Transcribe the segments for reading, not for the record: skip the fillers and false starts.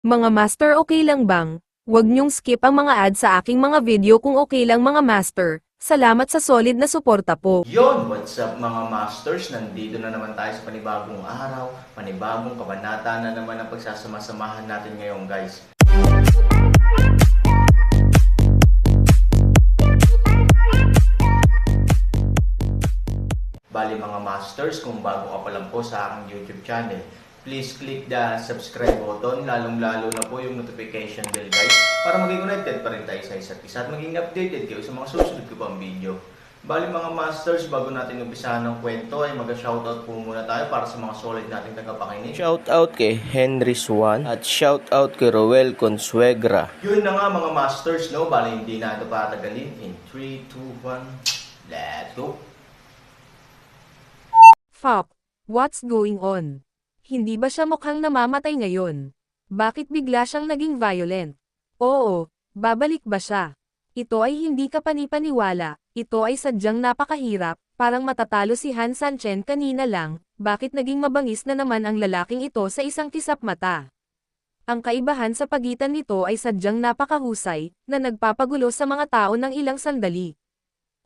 Mga master, okay lang bang? Huwag niyong skip ang mga ad sa aking mga video kung okay lang mga master. Salamat sa solid na suporta po. Yon, what's up mga masters? Nandito na naman tayo sa panibagong araw, panibagong kabanata na naman ang pagsasama-samahan natin ngayon guys. Bali mga masters, kung bago ka pa lang po sa aking YouTube channel, please click the subscribe button, lalong-lalo na po yung notification bell guys, para maging connected pa rin tayo sa isa't isa at maging updated kayo sa mga susunod ko pang video. Bali mga masters, bago natin umpisahan ng kwento ay mag-shoutout po muna tayo para sa mga solid nating tagapakinig. Shoutout kay Henry Swan at shoutout kay Roel Consuegra. Yun na nga mga masters, no? Bali hindi na ito patagalin. In 3, 2, 1, let's go! Fuck, what's going on? Hindi ba siya mukhang namamatay ngayon? Bakit bigla siyang naging violent? Oo, babalik ba siya? Ito ay hindi ka panipaniwala, ito ay sadyang napakahirap, parang matatalo si Han Sanchen kanina lang, bakit naging mabangis na naman ang lalaking ito sa isang kisap mata? Ang kaibahan sa pagitan nito ay sadyang napakahusay, na nagpapagulo sa mga tao ng ilang sandali.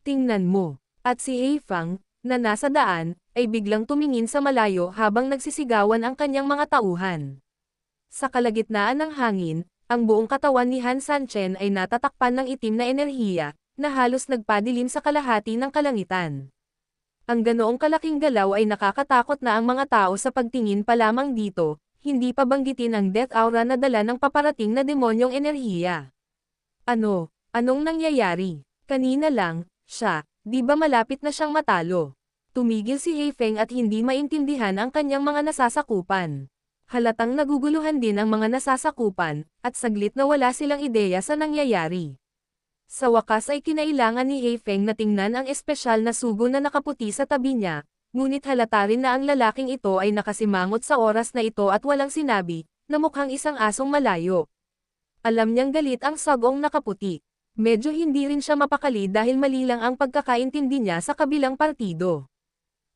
Tingnan mo, at si Heifang, na nasa daan, ay biglang tumingin sa malayo habang nagsisigawan ang kanyang mga tauhan. Sa kalagitnaan ng hangin, ang buong katawan ni Han Sanchen ay natatakpan ng itim na enerhiya, na halos nagpadilim sa kalahati ng kalangitan. Ang ganoong kalaking galaw ay nakakatakot na ang mga tao sa pagtingin pa lamang dito, hindi pa banggitin ang death aura na dala ng paparating na demonyong enerhiya. Anong nangyayari? Kanina lang, siya, di ba malapit na siyang matalo? Tumigil si Heifeng at hindi maintindihan ang kanyang mga nasasakupan. Halatang naguguluhan din ang mga nasasakupan, at saglit na wala silang ideya sa nangyayari. Sa wakas ay kinailangan ni Heifeng na tingnan ang espesyal na sugo na nakaputi sa tabi niya, ngunit halata rin na ang lalaking ito ay nakasimangot sa oras na ito at walang sinabi, na mukhang isang asong malayo. Alam niyang galit ang sagong nakaputi. Medyo hindi rin siya mapakali dahil mali lang ang pagkakaintindi niya sa kabilang partido.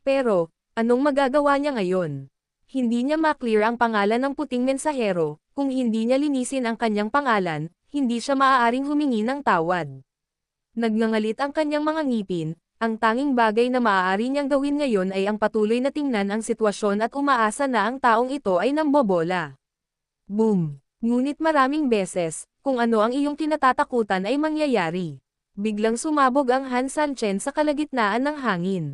Pero, anong magagawa niya ngayon? Hindi niya maklear ang pangalan ng puting mensahero, kung hindi niya linisin ang kanyang pangalan, hindi siya maaaring humingi ng tawad. Nagngangalit ang kanyang mga ngipin, ang tanging bagay na maaari niyang gawin ngayon ay ang patuloy na tingnan ang sitwasyon at umaasa na ang taong ito ay nambobola. Boom! Ngunit maraming beses, kung ano ang iyong kinatatakutan ay mangyayari. Biglang sumabog ang Han Sanchen sa kalagitnaan ng hangin.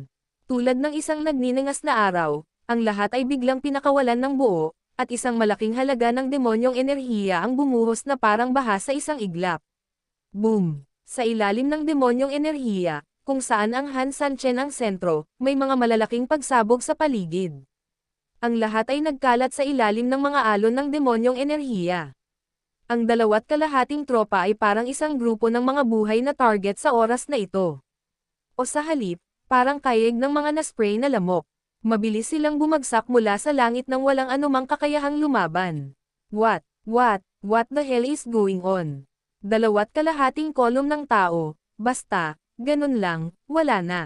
Tulad ng isang nagniningas na araw, ang lahat ay biglang pinakawalan ng buo, at isang malaking halaga ng demonyong enerhiya ang bumuhos na parang baha sa isang iglap. Boom! Sa ilalim ng demonyong enerhiya, kung saan ang Han Sanchen ang sentro, may mga malalaking pagsabog sa paligid. Ang lahat ay nagkalat sa ilalim ng mga alon ng demonyong enerhiya. Ang 2.5 tropa ay parang isang grupo ng mga buhay na target sa oras na ito. O sa halip, parang kayig ng mga naspray na lamok. Mabilis silang bumagsak mula sa langit nang walang anumang kakayahang lumaban. What the hell is going on? 2.5 kolum ng tao, basta, ganun lang, wala na.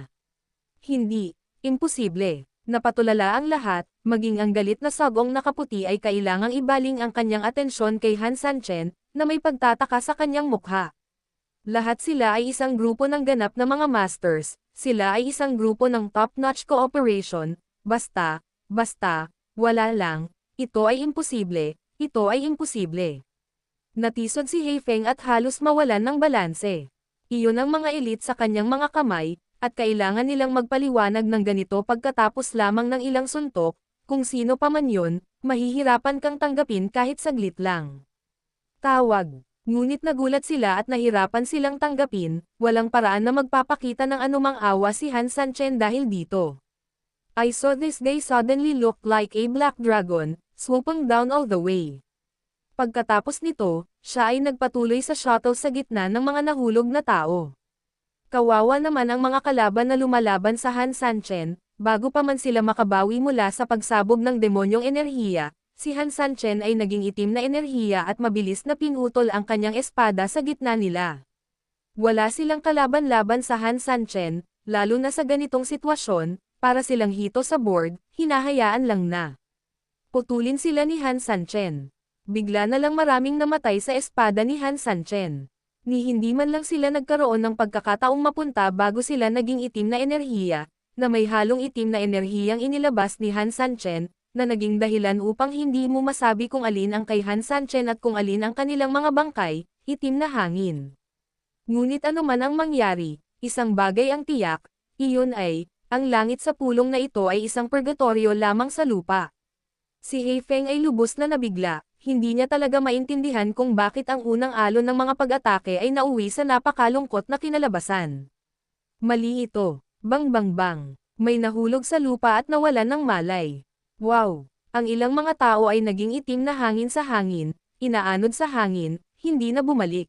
Hindi, imposible. Napatulala ang lahat, maging ang galit na sagong nakaputi ay kailangang ibaling ang kanyang atensyon kay Han Sanchen, na may pagtataka sa kanyang mukha. Lahat sila ay isang grupo ng ganap na mga masters, sila ay isang grupo ng top-notch cooperation, basta, wala lang, ito ay imposible, ito ay imposible. Natisod si Heifeng at halos mawalan ng balanse. Iyon ang mga elite sa kanyang mga kamay, at kailangan nilang magpaliwanag ng ganito pagkatapos lamang ng ilang suntok, kung sino pa man yun, mahihirapan kang tanggapin kahit saglit lang. Tawag. Ngunit nagulat sila at nahirapan silang tanggapin, walang paraan na magpapakita ng anumang awa si Han Sanchen dahil dito. I saw this guy suddenly look like a black dragon, swooping down all the way. Pagkatapos nito, siya ay nagpatuloy sa shuttle sa gitna ng mga nahulog na tao. Kawawa naman ang mga kalaban na lumalaban sa Han Sanchen, bago pa man sila makabawi mula sa pagsabog ng demonyong enerhiya, si Han Sanchen ay naging itim na enerhiya at mabilis na pinutol ang kanyang espada sa gitna nila. Wala silang kalaban-laban sa Han Sanchen, lalo na sa ganitong sitwasyon, para silang hito sa board, hinahayaan lang na. Putulin sila ni Han Sanchen. Bigla na lang maraming namatay sa espada ni Han Sanchen. Ni hindi man lang sila nagkaroon ng pagkakataong mapunta bago sila naging itim na enerhiya, na may halong itim na enerhiyang inilabas ni Han Sanchen, na naging dahilan upang hindi mo masabi kung alin ang kay Han Sanchen at kung alin ang kanilang mga bangkay, itim na hangin. Ngunit anuman ang mangyari, isang bagay ang tiyak, iyon ay, ang langit sa pulong na ito ay isang purgatorio lamang sa lupa. Si He Feng ay lubos na nabigla, hindi niya talaga maintindihan kung bakit ang unang alon ng mga pag-atake ay nauwi sa napakalungkot na kinalabasan. Mali ito, bang bang bang, may nahulog sa lupa at nawalan ng malay. Wow! Ang ilang mga tao ay naging itim na hangin sa hangin, inaanod sa hangin, hindi na bumalik.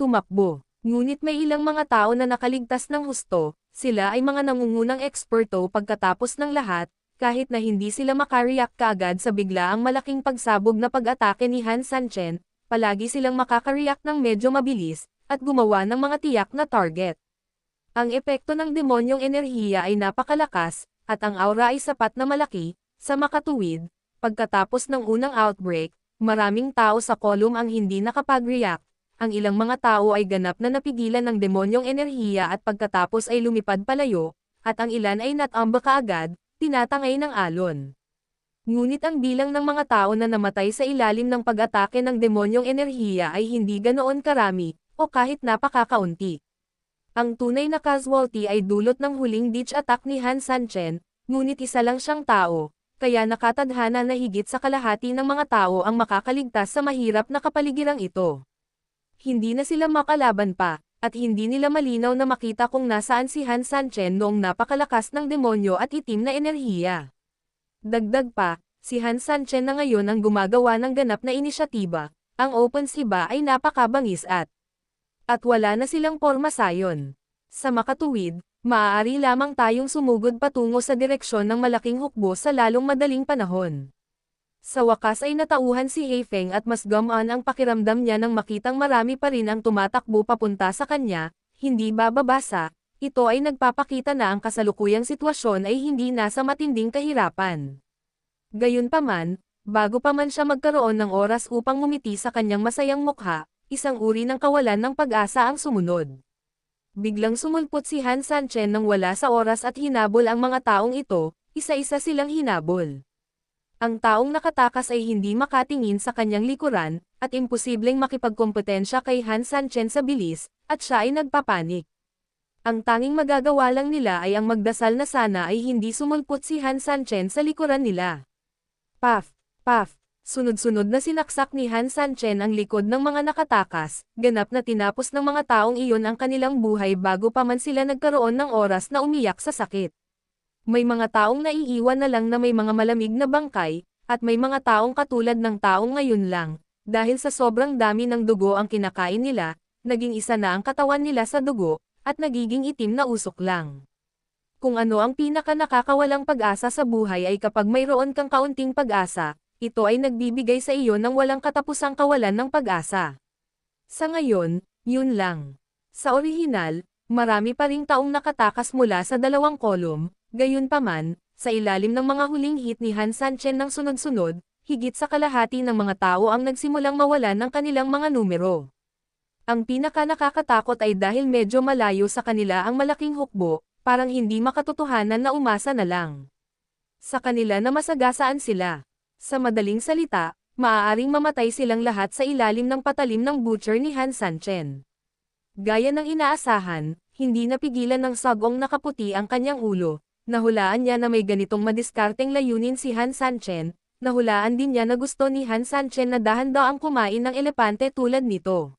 Tumakbo, ngunit may ilang mga tao na nakaligtas ng husto, sila ay mga nangungunang eksperto pagkatapos ng lahat, kahit na hindi sila makareact kaagad sa biglaang malaking pagsabog na pag-atake ni Han Sanchen, palagi silang makakareact ng medyo mabilis, at gumawa ng mga tiyak na target. Ang epekto ng demonyong enerhiya ay napakalakas, at ang aura ay sapat na malaki, sa makatuwid, pagkatapos ng unang outbreak, maraming tao sa kolum ang hindi nakapag-react, ang ilang mga tao ay ganap na napigilan ng demonyong enerhiya at pagkatapos ay lumipad palayo, at ang ilan ay natamba kaagad, tinatangay ng alon. Ngunit ang bilang ng mga tao na namatay sa ilalim ng pag-atake ng demonyong enerhiya ay hindi ganoon karami, o kahit napakakaunti. Ang tunay na casualty ay dulot ng huling ditch attack ni Han Sanchen, ngunit isa lang siyang tao, kaya nakatadhana na higit sa kalahati ng mga tao ang makakaligtas sa mahirap na kapaligirang ito. Hindi na sila makalaban pa, at hindi nila malinaw na makita kung nasaan si Han Sanchen noong napakalakas ng demonyo at itim na enerhiya. Dagdag pa, si Han Sanchen na ngayon ang gumagawa ng ganap na inisyatiba, ang OpenSea ba ay napakabangis at wala na silang porma sayon. Sa makatuwid, maaari lamang tayong sumugod patungo sa direksyon ng malaking hukbo sa lalong madaling panahon. Sa wakas ay natauhan si He Feng at mas gumaan ang pakiramdam niya nang makitang marami pa rin ang tumatakbo papunta sa kanya, hindi bababasa, ito ay nagpapakita na ang kasalukuyang sitwasyon ay hindi nasa matinding kahirapan. Gayunpaman, bago pa man siya magkaroon ng oras upang ngumiti sa kanyang masayang mukha, isang uri ng kawalan ng pag-asa ang sumunod. Biglang sumulpot si Han Sanchen nang wala sa oras at hinabol ang mga taong ito, isa-isa silang hinabol. Ang taong nakatakas ay hindi makatingin sa kanyang likuran, at imposibleng makipagkompetensya kay Han Sanchen sa bilis, at siya ay nagpapanik. Ang tanging magagawa lang nila ay ang magdasal na sana ay hindi sumulpot si Han Sanchen sa likuran nila. Puff, puff, sunod-sunod na sinaksak ni Han Sanchen ang likod ng mga nakatakas, ganap na tinapos ng mga taong iyon ang kanilang buhay bago pa man sila nagkaroon ng oras na umiyak sa sakit. May mga taong naiiwan na lang na may mga malamig na bangkay, at may mga taong katulad ng taong ngayon lang, dahil sa sobrang dami ng dugo ang kinakain nila, naging isa na ang katawan nila sa dugo, at nagiging itim na usok lang. Kung ano ang pinaka nakakawalang pag-asa sa buhay ay kapag mayroon kang kaunting pag-asa, ito ay nagbibigay sa iyo ng walang katapusang kawalan ng pag-asa. Sa ngayon, yun lang. Sa orihinal, marami pa ring taong nakatakas mula sa dalawang kolum. Gayunpaman, sa ilalim ng mga huling hit ni Han Sanchen ng sunod-sunod, higit sa kalahati ng mga tao ang nagsimulang mawalan ng kanilang mga numero. Ang pinaka nakakatakot ay dahil medyo malayo sa kanila ang malaking hukbo, parang hindi makatotohanan na umasa na lang sa kanila na masagasaan sila. Sa madaling salita, maaaring mamatay silang lahat sa ilalim ng patalim ng butcher ni Han Sanchen. Gaya ng inaasahan, hindi napigilan ng sagong nakaputi ang kanyang ulo. Nahulaan niya na may ganitong madiskarteng layunin si Han Sanchen, nahulaan din niya na gusto ni Han Sanchen na dahan-daang kumain ng elepante tulad nito.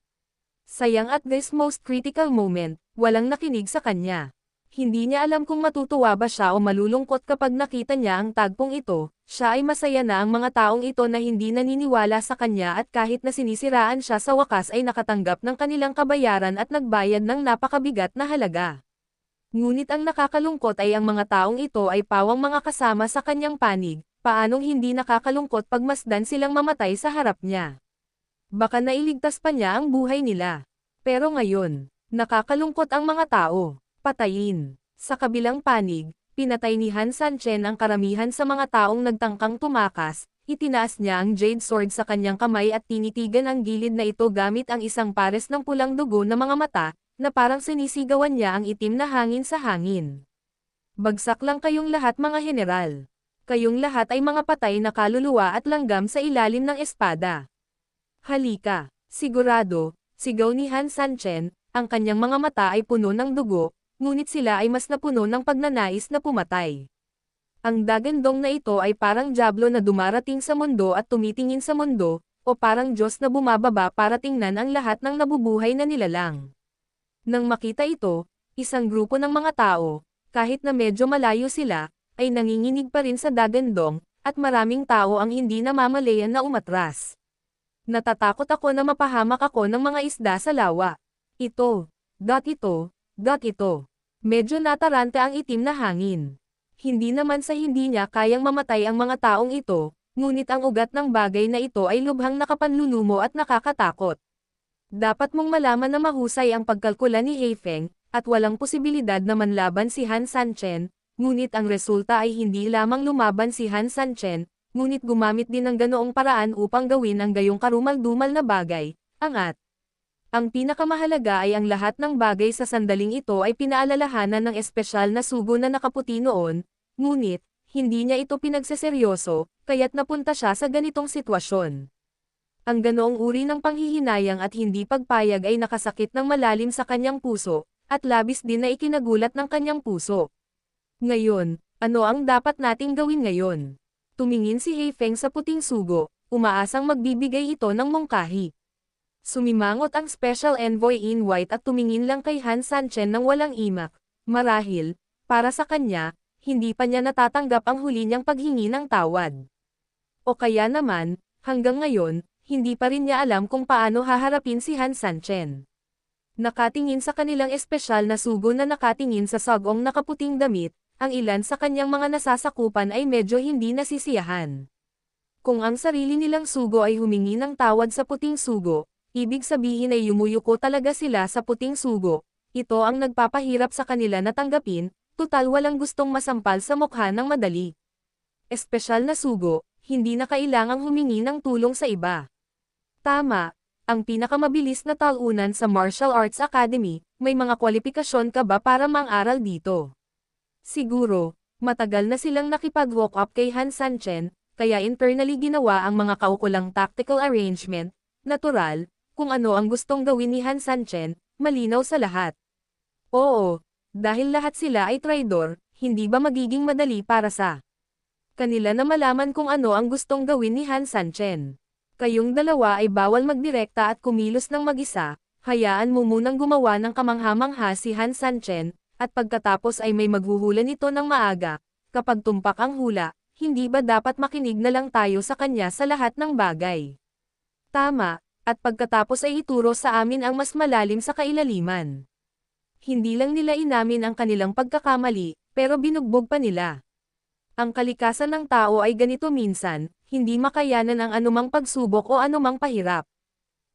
Sayang at this most critical moment, walang nakinig sa kanya. Hindi niya alam kung matutuwa ba siya o malulungkot kapag nakita niya ang tagpong ito, siya ay masaya na ang mga taong ito na hindi naniniwala sa kanya at kahit na sinisiraan siya sa wakas ay nakatanggap ng kanilang kabayaran at nagbayad ng napakabigat na halaga. Ngunit ang nakakalungkot ay ang mga taong ito ay pawang mga kasama sa kanyang panig, paanong hindi nakakalungkot pagmasdan silang mamatay sa harap niya. Baka nailigtas pa niya ang buhay nila. Pero ngayon, nakakalungkot ang mga tao, patayin. Sa kabilang panig, pinatay ni Han Sanchen ang karamihan sa mga taong nagtangkang tumakas, itinaas niya ang jade sword sa kanyang kamay at tinitigan ang gilid na ito gamit ang isang pares ng pulang dugo na mga mata, na parang sinisigawan niya ang itim na hangin sa hangin. Bagsak lang kayong lahat mga general. Kayong lahat ay mga patay na kaluluwa at langgam sa ilalim ng espada. Halika, sigurado, sigaw ni Han Sanchen, ang kanyang mga mata ay puno ng dugo, ngunit sila ay mas napuno ng pagnanais na pumatay. Ang dagandong na ito ay parang diablo na dumarating sa mundo at tumitingin sa mundo, o parang Diyos na bumababa para tingnan ang lahat ng nabubuhay na nilalang. Nang makita ito, isang grupo ng mga tao, kahit na medyo malayo sila, ay nanginginig pa rin sa dagandong, at maraming tao ang hindi namamalayan na umatras. Natatakot ako na mapahamak ako ng mga isda sa lawa. Ito. Medyo nataranta ang itim na hangin. Hindi naman sa hindi niya kayang mamatay ang mga taong ito, ngunit ang ugat ng bagay na ito ay lubhang nakapanlulumo at nakakatakot. Dapat mong malaman na mahusay ang pagkalkula ni Heifeng, at walang posibilidad na manlaban si Han Sanchen, ngunit ang resulta ay hindi lamang lumaban si Han Sanchen, ngunit gumamit din ng ganoong paraan upang gawin ang gayong karumal-dumal na bagay, angat. Ang pinakamahalaga ay ang lahat ng bagay sa sandaling ito ay pinaalalahanan ng espesyal na sugo na nakaputi noon, ngunit, hindi niya ito pinagseseryoso, kaya't napunta siya sa ganitong sitwasyon. Ang ganoong uri ng panghihinayang at hindi pagpayag ay nakasakit ng malalim sa kanyang puso, at labis din na ikinagulat ng kanyang puso. Ngayon, ano ang dapat nating gawin ngayon? Tumingin si Heifeng sa puting sugo, umaasang magbibigay ito ng mungkahi. Sumimangot ang Special Envoy in White at tumingin lang kay Han Sanchen nang walang imak. Marahil, para sa kanya, hindi pa niya natatanggap ang huli niyang paghingi ng tawad. O kaya naman, hanggang ngayon, hindi pa rin niya alam kung paano haharapin si Han Sanchen. Nakatingin sa kanilang espesyal na sugo na nakatingin sa sagong nakaputing damit, ang ilan sa kanyang mga nasasakupan ay medyo hindi nasisiyahan. Kung ang sarili nilang sugo ay humingi ng tawad sa puting sugo, ibig sabihin ay yumuyuko talaga sila sa puting sugo. Ito ang nagpapahirap sa kanila na tanggapin, tutal walang gustong masampal sa mukha ng madali. Espesyal na sugo, hindi na kailangang humingi ng tulong sa iba. Tama, ang pinakamabilis na talunan sa Martial Arts Academy, may mga kwalifikasyon ka ba para mang-aral dito? Siguro, matagal na silang nakipag-walk up kay Han Sanchen, kaya internally ginawa ang mga kaukulang tactical arrangement, natural, kung ano ang gustong gawin ni Han Sanchen, malinaw sa lahat. Oo, dahil lahat sila ay traidor, hindi ba magiging madali para sa kanila na malaman kung ano ang gustong gawin ni Han Sanchen? Kayong dalawa ay bawal magdirekta at kumilos ng mag-isa, hayaan mo munang gumawa ng kamangha-mangha si Han Sanchen, at pagkatapos ay may maghuhula nito ng maaga. Kapag tumpak ang hula, hindi ba dapat makinig na lang tayo sa kanya sa lahat ng bagay? Tama, at pagkatapos ay ituro sa amin ang mas malalim sa kailaliman. Hindi lang nila inamin ang kanilang pagkakamali, pero binugbog pa nila. Ang kalikasan ng tao ay ganito minsan, hindi makayanan ang anumang pagsubok o anumang pahirap.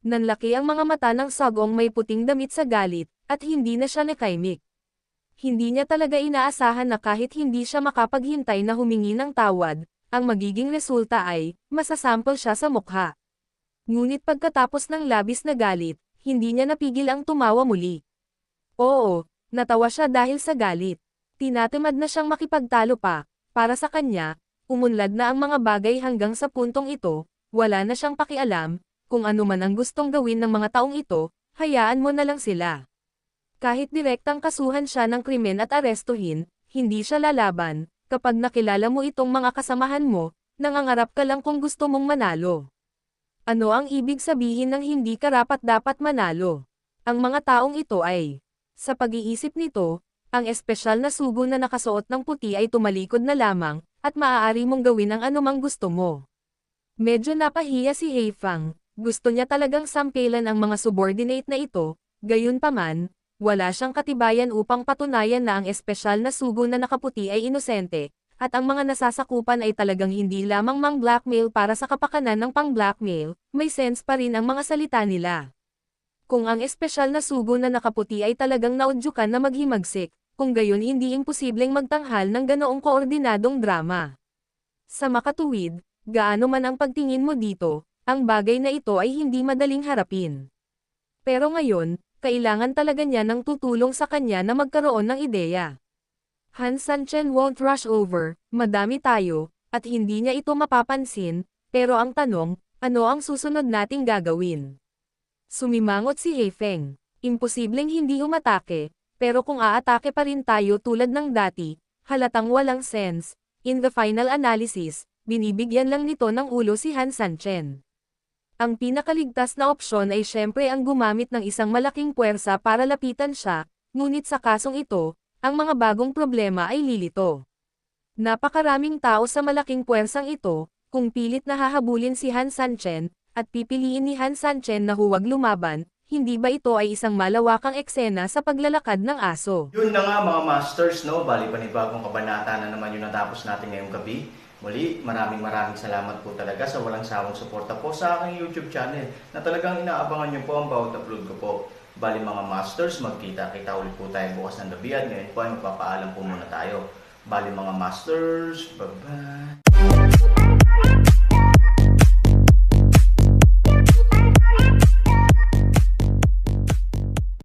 Nanlaki ang mga mata ng sagong may puting damit sa galit, at hindi na siya nakaimik. Hindi niya talaga inaasahan na kahit hindi siya makapaghintay na humingi ng tawad, ang magiging resulta ay, masasample siya sa mukha. Ngunit pagkatapos ng labis na galit, hindi niya napigil ang tumawa muli. Oo, natawa siya dahil sa galit. Tinatamad na siyang makipagtalo pa, para sa kanya, umunlad na ang mga bagay hanggang sa puntong ito, wala na siyang pakialam, kung ano man ang gustong gawin ng mga taong ito, hayaan mo na lang sila. Kahit direktang kasuhan siya ng krimen at arestuhin, hindi siya lalaban, kapag nakilala mo itong mga kasamahan mo, nangangarap ka lang kung gusto mong manalo. Ano ang ibig sabihin ng hindi karapat-dapat manalo? Ang mga taong ito ay, sa pag-iisip nito, ang espesyal na sugo na nakasuot ng puti ay tumalikod na lamang, at maaari mong gawin ang anumang gusto mo. Medyo napahiya si Heifeng, gusto niya talagang sampelan ang mga subordinate na ito, gayunpaman, wala siyang katibayan upang patunayan na ang espesyal na sugo na nakaputi ay inosente, at ang mga nasasakupan ay talagang hindi lamang mang-blackmail para sa kapakanan ng pang-blackmail, may sense pa rin ang mga salita nila. Kung ang espesyal na sugo na nakaputi ay talagang naudyukan na maghimagsik, kung gayon hindi imposibleng magtanghal ng ganoong koordinadong drama. Sa makatuwid, gaano man ang pagtingin mo dito, ang bagay na ito ay hindi madaling harapin. Pero ngayon, kailangan talaga niya ng tutulong sa kanya na magkaroon ng ideya. Han Sanchen won't rush over, madami tayo, at hindi niya ito mapapansin, pero ang tanong, ano ang susunod nating gagawin? Sumimangot si Hefeng. Imposibleng hindi umatake, pero kung aatake pa rin tayo tulad ng dati, halatang walang sense. In the final analysis, binibigyan lang nito ng ulo si Han Sanchen. Ang pinakaligtas na opsyon ay syempre ang gumamit ng isang malaking puwersa para lapitan siya, ngunit sa kasong ito, ang mga bagong problema ay lilito. Napakaraming tao sa malaking puwersang ito, kung pilit na hahabulin si Han Sanchen, at pipiliin ni Han Sanchen na huwag lumaban, hindi ba ito ay isang malawakang eksena sa paglalakad ng aso? Yun na nga mga masters, no? Bali panibagong kabanata na naman yung natapos natin ngayong gabi. Muli, maraming salamat po talaga sa walang sawang suporta po sa aking YouTube channel na talagang inaabangan nyo po ang bawat upload ko po. Bali mga masters, magkita-kita ulit po tayo bukas ng gabi at ngayon po ay magpapaalam po muna tayo. Bali mga masters, bye-bye!